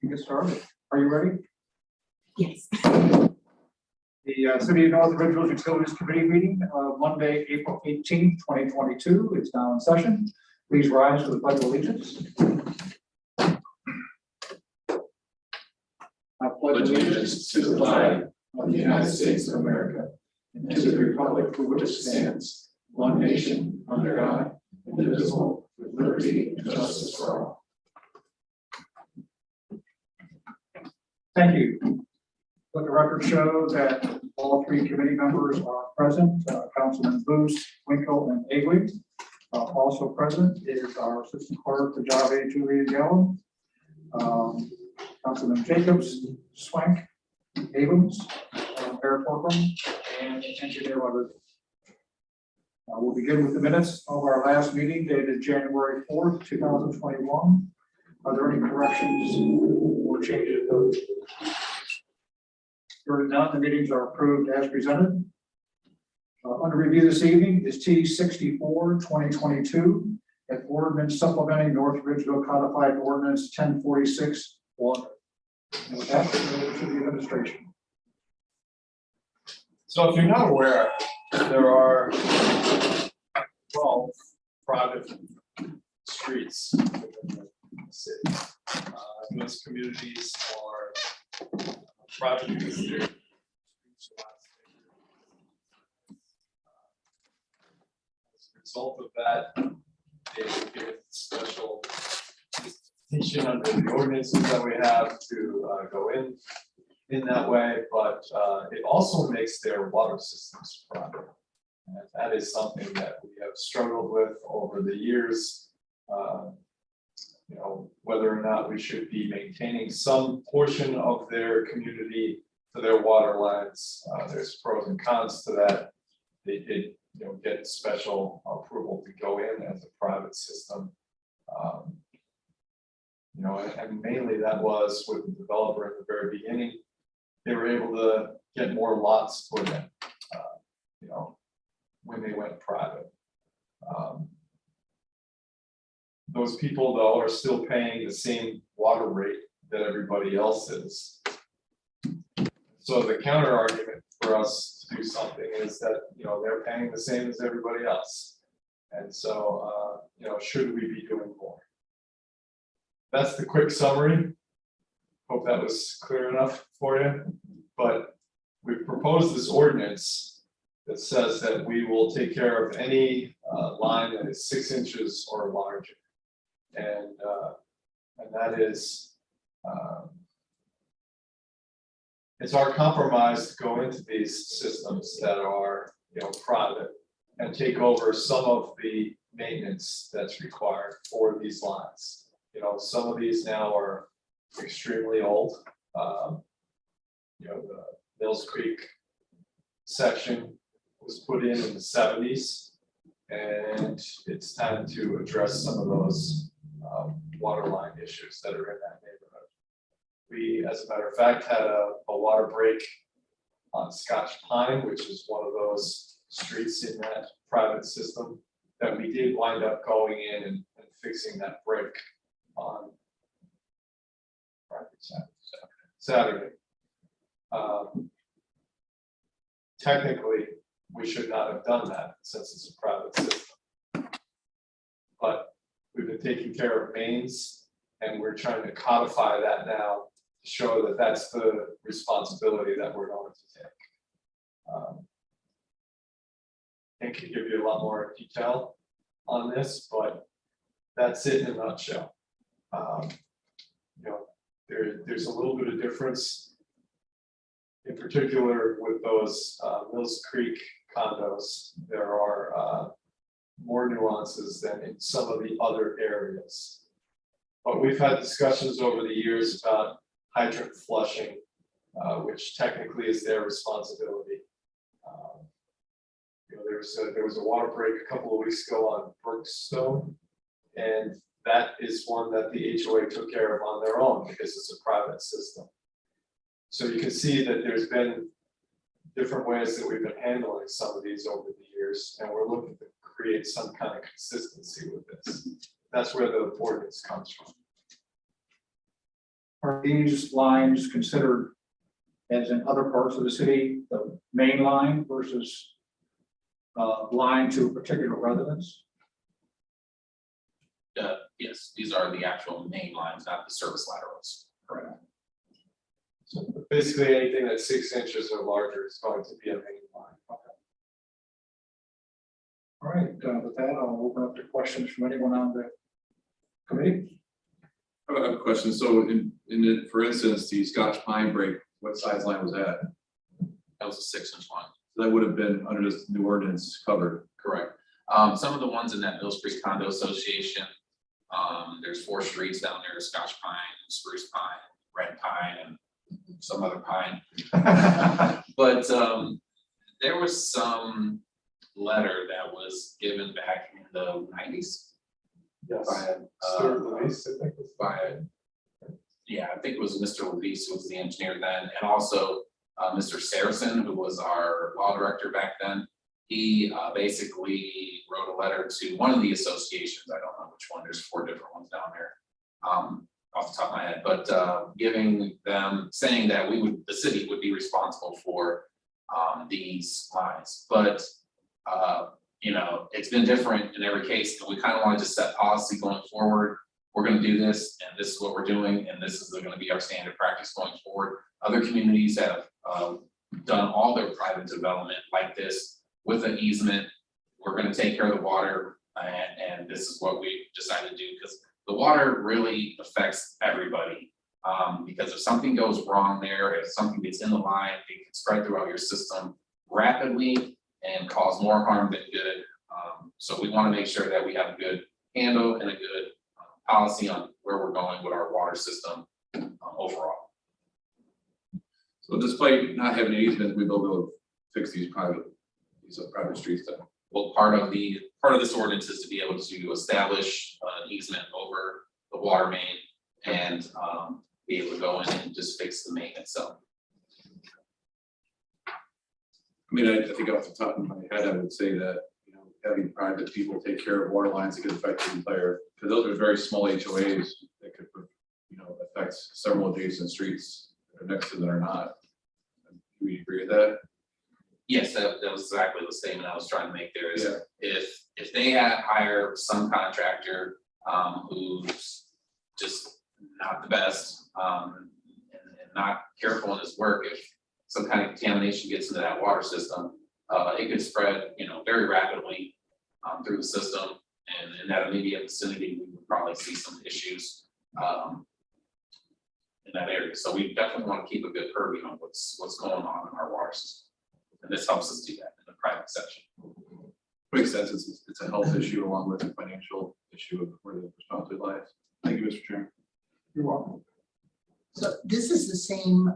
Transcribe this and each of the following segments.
can get started. Are you ready? Yes. The City of North Ridgeville Utilities Committee meeting Monday, April 18th, 2022 is now in session. Please rise for the Pledge of Allegiance. I pledge allegiance to the flag of the United States of America and to the republic for which it stands, one nation, under God, indivisible, with liberty and justice for all. Thank you. Let the record show that all three committee members are present. Councilman Booth, Winkle, and Agley. Also present is our Assistant Clerk, Jave Julia Gallo. Councilman Jacobs, Swank, Abrams, Mayor Corcoran, and Engineer Leonard. We'll begin with the minutes of our last meeting dated January 4th, 2021. Are there any corrections or changes? Hearing none, the meetings are approved as presented. Under review this evening is T64-2022, an ordinance supplementing North Ridgeville Codified Ordinance 1046-1. And with that, over to the administration. So if you're not aware, there are 12 private streets within the city. Most communities are privately considered. As a result of that, they give special dispensation under the ordinances that we have to go in that way, but it also makes their water systems private. And that is something that we have struggled with over the years. You know, whether or not we should be maintaining some portion of their community to their water lines. There's pros and cons to that. They did, you know, get special approval to go in as a private system. You know, and mainly that was with the developer at the very beginning. They were able to get more lots put in, you know, when they went private. Those people, though, are still paying the same water rate that everybody else is. So the counter argument for us to do something is that, you know, they're paying the same as everybody else. And so, you know, should we be doing more? That's the quick summary. Hope that was clear enough for you. But we've proposed this ordinance that says that we will take care of any line that is 6 inches or larger. And that is, it's our compromise to go into these systems that are, you know, private and take over some of the maintenance that's required for these lines. You know, some of these now are extremely old. You know, the Mills Creek section was put in the 70s, and it's time to address some of those water line issues that are in that neighborhood. We, as a matter of fact, had a water break on Scotch Pine, which is one of those streets in that private system, that we did wind up going in and fixing that break on Saturday. Technically, we should not have done that since it's a private system. But we've been taking care of mains, and we're trying to codify that now to show that that's the responsibility that we're going to take. I can give you a lot more detail on this, but that's it in a nutshell. You know, there's a little bit of difference, in particular with those Mills Creek condos. There are more nuances than in some of the other areas. But we've had discussions over the years about hydrant flushing, which technically is their responsibility. You know, there was a water break a couple of weeks ago on Brookstone, and that is one that the HOA took care of on their own because it's a private system. So you can see that there's been different ways that we've been handling some of these over the years, and we're looking to create some kind of consistency with this. That's where the ordinance comes from. Are these lines considered, as in other parts of the city, the main line versus line to a particular residence? Yes, these are the actual main lines, not the service laterals. Correct. So basically, anything that's 6 inches or larger is going to be a main line. All right, with that, I'll open up to questions from anyone on the committee. I have a question. So for instance, the Scotch Pine break, what size line was that? That was a 6-inch line. That would have been under this new ordinance covered. Correct. Some of the ones in that Mill Street Condo Association, there's 4 streets down there: Scotch Pine, Spruce Pine, Red Pine, and some other pine. But there was some letter that was given back in the 90s Yes. by Stuart Luis, I think was by, yeah, I think it was Mr. Levis who was the engineer then, and also Mr. Saracen, who was our law director back then. He basically wrote a letter to one of the associations. I don't know which one. There's 4 different ones down there, off the top of my head. But giving them, saying that the city would be responsible for these lines. But you know, it's been different in every case, and we kind of want to just set policy going forward. We're going to do this, and this is what we're doing, and this is going to be our standard practice going forward. Other communities have done all their private development like this with an easement. We're going to take care of the water, and this is what we decided to do, because the water really affects everybody. Because if something goes wrong there, if something gets in the line, it can spread throughout your system rapidly and cause more harm than good. So we want to make sure that we have a good handle and a good policy on where we're going with our water system overall. So despite not having an easement, we will be able to fix these private streets then. Well, part of this ordinance is to be able to establish an easement over the water main and be able to go in and just fix the main itself. I mean, I think off the top of my head, I would say that, you know, having private people take care of water lines that could affect the entire, because those are very small HOAs that could, you know, affect several adjacent streets that are next to that are not. Do we agree with that? Yes, that was exactly the statement I was trying to make there is, Yeah. if they hire some contractor who's just not the best and not careful in his work, if some kind of contamination gets into that water system, it could spread, you know, very rapidly through the system, and in that immediate vicinity, we would probably see some issues in that area. So we definitely want to keep a good purview on what's going on in our water system, and this helps us do that in the private section. Makes sense. It's a health issue along with a financial issue of where the responsibility lies. Thank you, Mr. Chairman. You're welcome. So this is the same,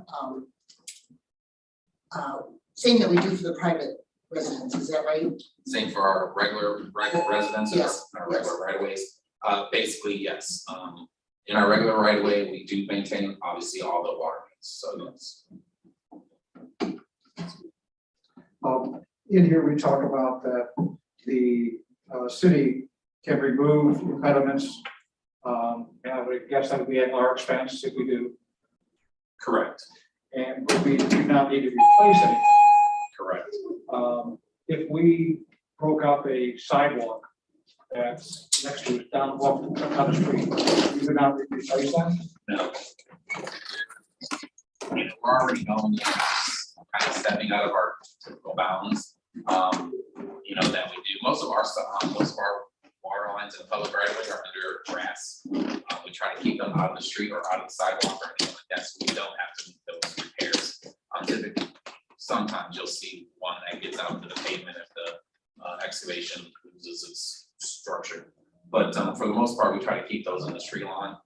same that we do for the private residents, is that right? Same for our regular residents, Yes, our regular right of ways. Basically, yes. In our regular right of way, we do maintain obviously all the water mains, so yes. In here, we talk about that the city can remove impediments. And I would guess that would be at our expense if we do, Correct, and we do not need to replace anything. correct. If we broke up a sidewalk that's next to it down the street, we would not replace that? No. You know, we're already going, kind of stepping out of our typical bounds, you know, that we do. Most of our water lines in public right of way are under grass. We try to keep them out of the street or out of the sidewalk or anything like that, so we don't have to make those repairs. Typically, sometimes you'll see one that gets out to the pavement if the excavation loses its structure. But for the most part, we try to keep those in the tree line,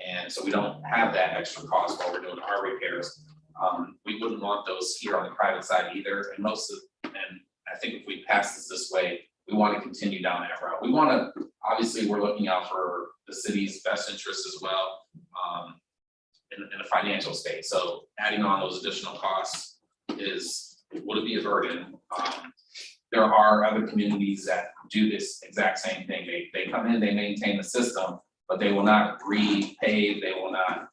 and so we don't have that extra cost while we're doing our repairs. We wouldn't want those here on the private side either, and and I think if we pass this way, we want to continue down that route. We want to, obviously, we're looking out for the city's best interests as well, in a financial state. So adding on those additional costs would be a burden. There are other communities that do this exact same thing. They come in, they maintain the system, but they will not repave, they will not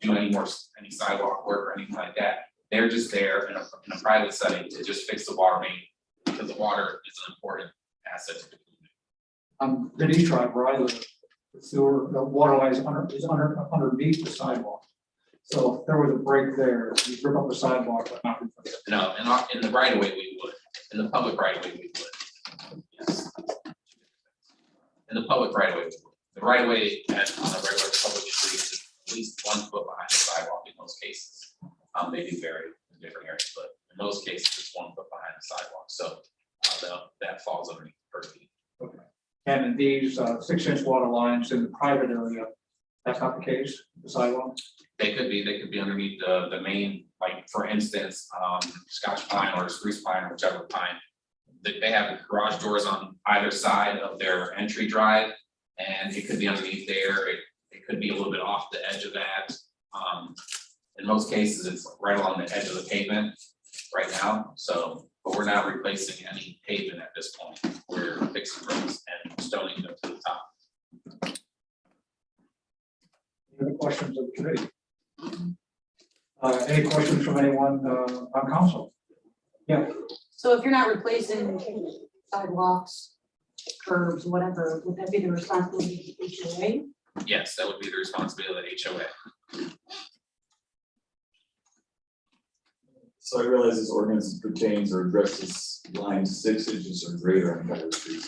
do any sidewalk work or anything like that. They're just there in a private setting to just fix the water main, because the water is an important asset to the community. The East Drive where I live, the sewer, the water line is underneath the sidewalk. So if there was a break there, you rip up the sidewalk, but not replace it. No, in the right of way we would, in the public right of way we would, yes. In the public right of way, we would. The right of way on a regular public street is at least 1 foot behind the sidewalk in most cases. They do vary in different areas, but in most cases, it's 1 foot behind the sidewalk, so that falls underneath the purview. And in these 6-inch water lines in the private area, that's not the case, the sidewalk? They could be underneath the main, like, for instance, Scotch pine or spruce pine or whichever pine. They have garage doors on either side of their entry drive, and it could be underneath there. It could be a little bit off the edge of that. In most cases, it's right along the edge of the pavement right now. So, but we're not replacing any pavement at this point. We're fixing roads and stoning them to the top. Any other questions of the committee? Any questions from anyone on council? Yeah, So if you're not replacing sidewalks, curbs, whatever, would that be the responsibility of the HOA? Yes, that would be the responsibility of the HOA. So I realize this ordinance pertains or addresses lines 6 inches or greater on private streets.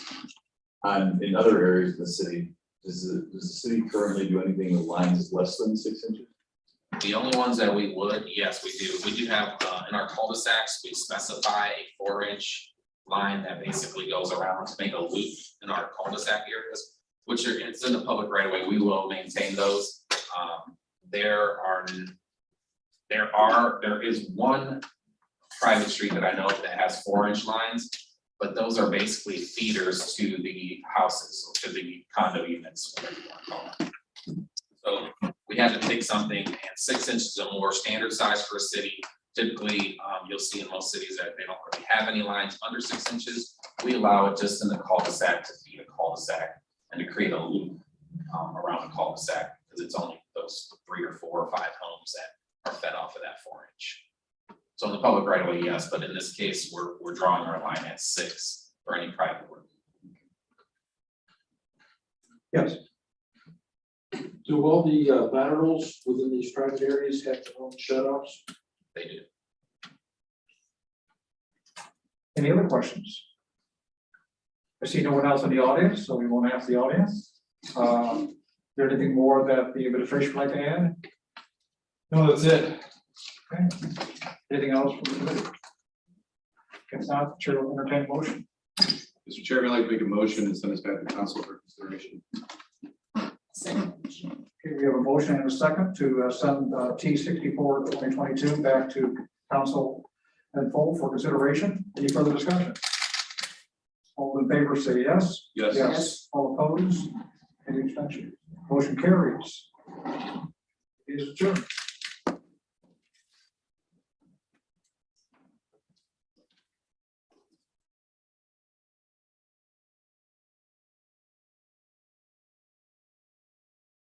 In other areas of the city, does the city currently do anything with lines less than 6 inches? The only ones that we would, yes, we do. We do have, in our cul-de-sacs, we specify a 4-inch line that basically goes around to make a loop in our cul-de-sac areas, which it's in the public right away. We will maintain those. There is one private street that I know that has 4-inch lines, but those are basically feeders to the houses, or to the condo units, whatever you want to call them. So we had to pick something, and 6 inches is a more standard size for a city. Typically, you'll see in most cities that they don't really have any lines under 6 inches. We allow it just in the cul-de-sac to feed a cul-de-sac and to create a loop around the cul-de-sac, because it's only those 3 or 4 or 5 homes that are fed off of that 4-inch. So in the public right away, yes, but in this case, we're drawing our line at 6 for any private work. yes. Do all the laterals within these private areas have their own shut-offs? They do. Any other questions? I see no one else in the audience, so we won't ask the audience. Is there anything more that the administration would like to add? No, that's it. Okay. Anything else from the committee? If not, the chair will entertain a motion. Mr. Chairman, I'd like to make a motion and send this back to council for consideration. Okay, we have a motion and a second to send T64 2022 back to council in full for consideration. Any further discussion? All in favor say yes. Yes. Yes. All opposed? Any abstention? Motion carries. It is adjourned.